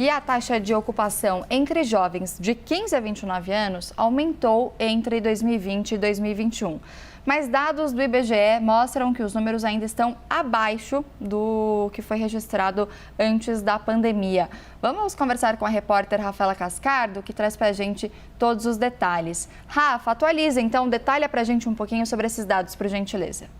E a taxa de ocupação entre jovens de 15 a 29 anos aumentou entre 2020 e 2021. Mas dados do IBGE mostram que os números ainda estão abaixo do que foi registrado antes da pandemia. Vamos conversar com a repórter Rafaela Cascardo, que traz para a gente todos os detalhes. Rafa, atualiza então, detalha para a gente um pouquinho sobre esses dados, por gentileza.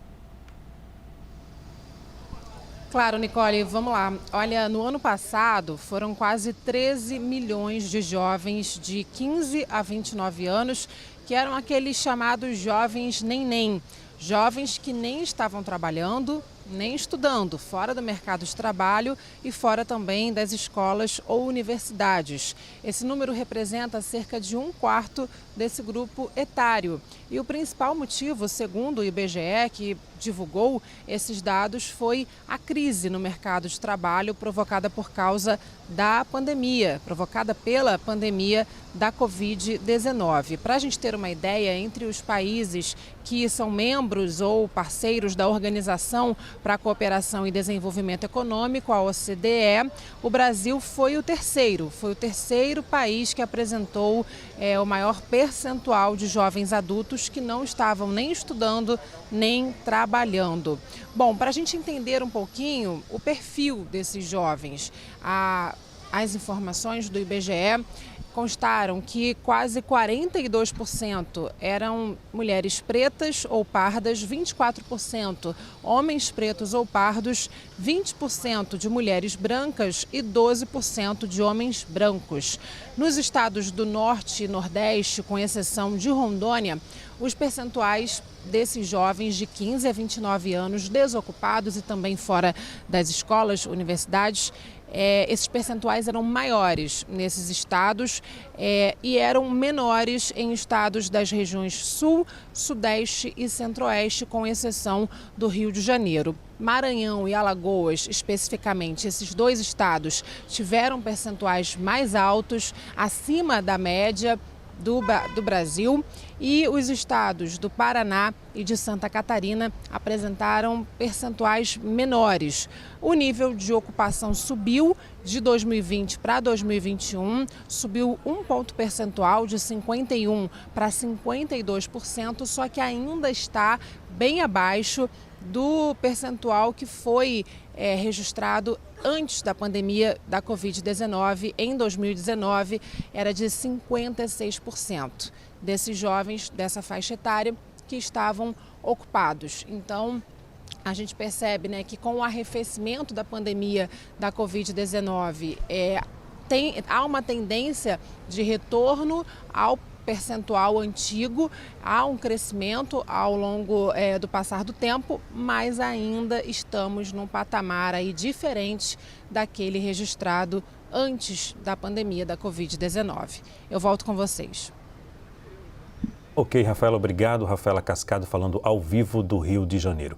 Claro, Nicole, vamos lá. Olha, no ano passado foram quase 13 milhões de jovens de 15 a 29 anos, que eram aqueles chamados jovens nem-nem. Jovens que nem estavam trabalhando, nem estudando, fora do mercado de trabalho e fora também das escolas ou universidades. Esse número representa cerca de 1/4 desse grupo etário. E o principal motivo, segundo o IBGE, que divulgou esses dados, foi a crise no mercado de trabalho provocada por causa da pandemia, provocada pela pandemia da Covid-19. Para a gente ter uma ideia, entre os países que são membros ou parceiros da Organização para a Cooperação e Desenvolvimento Econômico, a OCDE, o Brasil foi o terceiro país que apresentou o maior percentual de jovens adultos que não estavam nem estudando nem trabalhando. Bom, para a gente entender um pouquinho o perfil desses jovens, as informações do IBGE constaram que quase 42% eram mulheres pretas ou pardas, 24% homens pretos ou pardos, 20% de mulheres brancas e 12% de homens brancos. Nos estados do Norte e Nordeste, com exceção de Rondônia, os percentuais desses jovens de 15 a 29 anos desocupados e também fora das escolas, universidades, esses percentuais eram maiores nesses estados e eram menores em estados das regiões Sul, Sudeste e Centro-Oeste, com exceção do Rio de Janeiro. Maranhão e Alagoas, especificamente, esses dois estados tiveram percentuais mais altos, acima da média do Brasil, e os estados do Paraná e de Santa Catarina apresentaram percentuais menores. O nível de ocupação subiu de 2020 para 2021, subiu um ponto percentual de 51% para 52%, só que ainda está bem abaixo do percentual que foi registrado antes da pandemia da Covid-19, em 2019, era de 56% desses jovens dessa faixa etária que estavam ocupados. Então, a gente percebe, né, que com o arrefecimento da pandemia da Covid-19, há uma tendência de retorno ao percentual antigo, há um crescimento ao longo do passar do tempo, mas ainda estamos num patamar aí diferente daquele registrado antes da pandemia da Covid-19. Eu volto com vocês. Ok, Rafaela, obrigado. Rafaela Cascardo falando ao vivo do Rio de Janeiro.